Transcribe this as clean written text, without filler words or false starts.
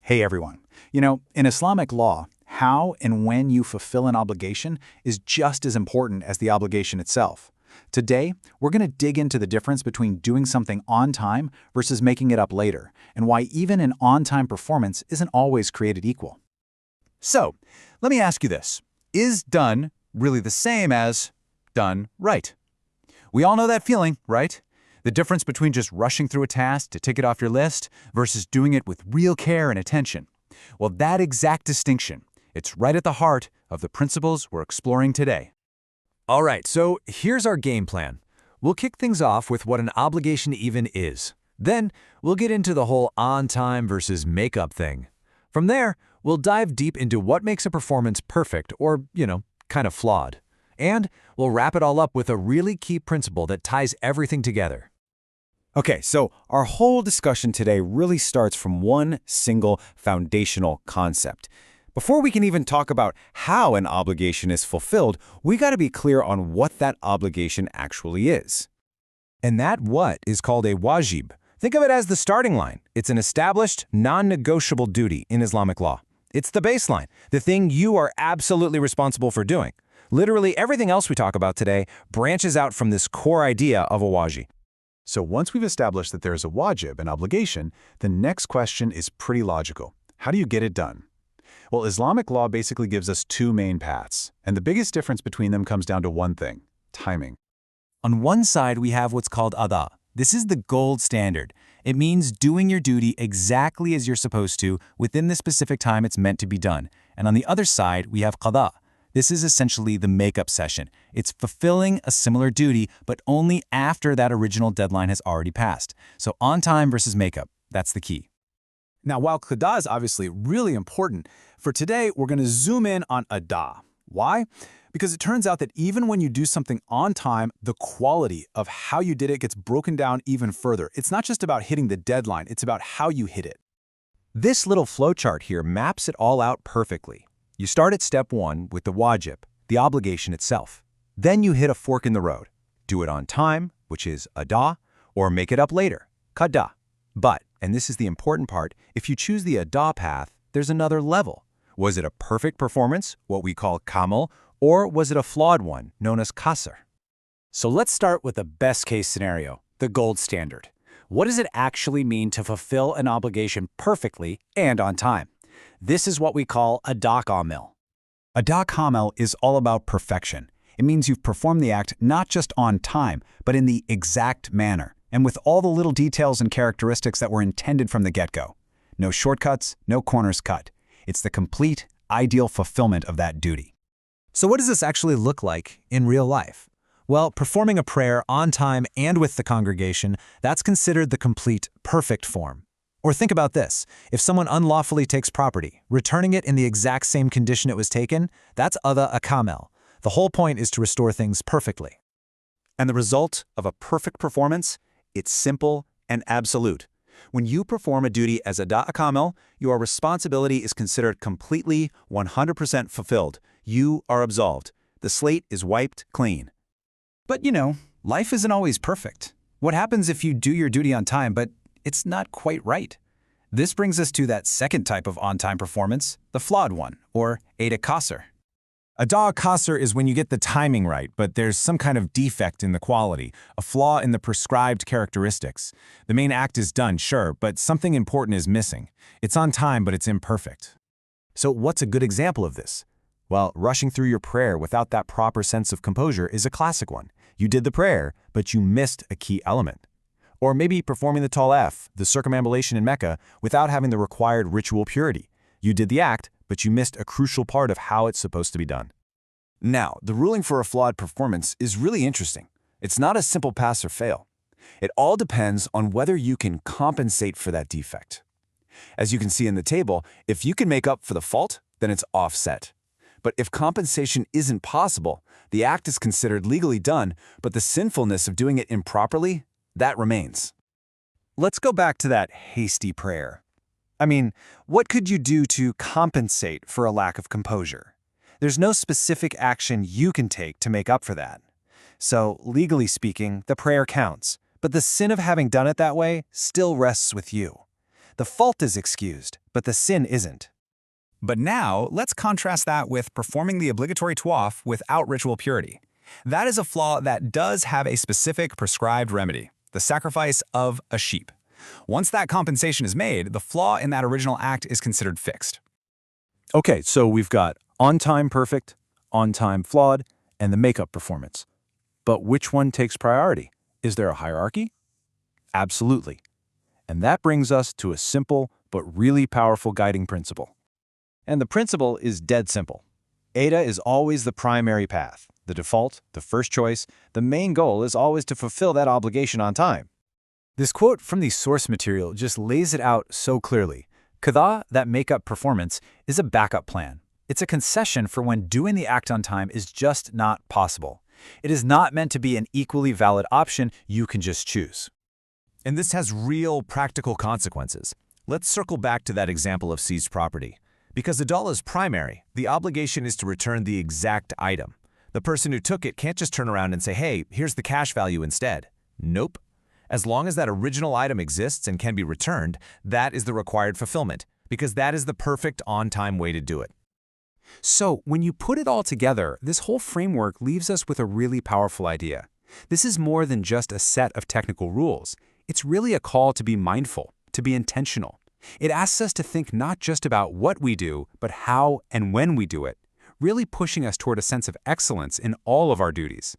Hey everyone. In Islamic law, how and when you fulfill an obligation is just as important as the obligation itself. Today, we're going to dig into the difference between doing something on time versus making it up later, and why even an on-time performance isn't always created equal. So, let me ask you this. Is done really the same as done right? We all know that feeling, right? The difference between just rushing through a task to tick it off your list versus doing it with real care and attention. Well, that exact distinction, it's right at the heart of the principles we're exploring today. All right, so here's our game plan. We'll kick things off with what an obligation even is. Then, we'll get into the whole on-time versus make-up thing. From there, we'll dive deep into what makes a performance perfect or, kind of flawed. And we'll wrap it all up with a really key principle that ties everything together. Okay, so our whole discussion today really starts from one single foundational concept. Before we can even talk about how an obligation is fulfilled, we got to be clear on what that obligation actually is. And that what is called a wajib. Think of it as the starting line. It's an established, non-negotiable duty in Islamic law. It's the baseline, the thing you are absolutely responsible for doing. Literally everything else we talk about today branches out from this core idea of a wajib. So once we've established that there is a wajib, an obligation, the next question is pretty logical. How do you get it done? Well, Islamic law basically gives us two main paths, and the biggest difference between them comes down to one thing: timing. On one side, we have what's called ada. This is the gold standard. It means doing your duty exactly as you're supposed to within the specific time it's meant to be done. And on the other side, we have qada. This is essentially the makeup session. It's fulfilling a similar duty, but only after that original deadline has already passed. So on time versus makeup, that's the key. Now, while qada is obviously really important, for today we're going to zoom in on ada. Why? Because it turns out that even when you do something on time, the quality of how you did it gets broken down even further. It's not just about hitting the deadline, it's about how you hit it. This little flowchart here maps it all out perfectly. You start at step 1 with the wajib, the obligation itself. Then you hit a fork in the road. Do it on time, which is ada, or make it up later, qada. But, and this is the important part, if you choose the ada path, there's another level. Was it a perfect performance, what we call kamal, or was it a flawed one, known as qasr? So let's start with the best case scenario, the gold standard. What does it actually mean to fulfill an obligation perfectly and on time? This is what we call ada kamil. Ada kamil is all about perfection. It means you've performed the act not just on time, but in the exact manner, and with all the little details and characteristics that were intended from the get-go. No shortcuts, no corners cut. It's the complete, ideal fulfillment of that duty. So what does this actually look like in real life? Well, performing a prayer on time and with the congregation, that's considered the complete, perfect form. Or think about this. If someone unlawfully takes property, returning it in the exact same condition it was taken, that's ada kamil. The whole point is to restore things perfectly. And the result of a perfect performance? It's simple and absolute. When you perform a duty as ada kamil, your responsibility is considered completely 100% fulfilled. You are absolved. The slate is wiped clean. But life isn't always perfect. What happens if you do your duty on time, but it's not quite right? This brings us to that second type of on-time performance, the flawed one, or ada qasr. Ada qasr is when you get the timing right, but there's some kind of defect in the quality, a flaw in the prescribed characteristics. The main act is done, sure, but something important is missing. It's on time, but it's imperfect. So what's a good example of this? Well, rushing through your prayer without that proper sense of composure is a classic one. You did the prayer, but you missed a key element. Or maybe performing the Tawaf, the circumambulation in Mecca, without having the required ritual purity. You did the act, but you missed a crucial part of how it's supposed to be done. Now, the ruling for a flawed performance is really interesting. It's not a simple pass or fail. It all depends on whether you can compensate for that defect. As you can see in the table, if you can make up for the fault, then it's offset. But if compensation isn't possible, the act is considered legally done, but the sinfulness of doing it improperly, that remains. Let's go back to that hasty prayer. I mean, what could you do to compensate for a lack of composure? There's no specific action you can take to make up for that. So, legally speaking, the prayer counts, but the sin of having done it that way still rests with you. The fault is excused, but the sin isn't. But now, let's contrast that with performing the obligatory tawaf without ritual purity. That is a flaw that does have a specific prescribed remedy, the sacrifice of a sheep. Once that compensation is made, the flaw in that original act is considered fixed. Okay, so we've got on-time perfect, on-time flawed, and the makeup performance. But which one takes priority? Is there a hierarchy? Absolutely. And that brings us to a simple but really powerful guiding principle. And the principle is dead simple. Ada is always the primary path, the default, the first choice. The main goal is always to fulfill that obligation on time. This quote from the source material just lays it out so clearly. Qada, that makeup performance, is a backup plan. It's a concession for when doing the act on time is just not possible. It is not meant to be an equally valid option you can just choose. And this has real practical consequences. Let's circle back to that example of seized property. Because Adala is primary, the obligation is to return the exact item. The person who took it can't just turn around and say, hey, here's the cash value instead. Nope. As long as that original item exists and can be returned, that is the required fulfillment, because that is the perfect on-time way to do it. So, when you put it all together, this whole framework leaves us with a really powerful idea. This is more than just a set of technical rules. It's really a call to be mindful, to be intentional. It asks us to think not just about what we do, but how and when we do it, really pushing us toward a sense of excellence in all of our duties.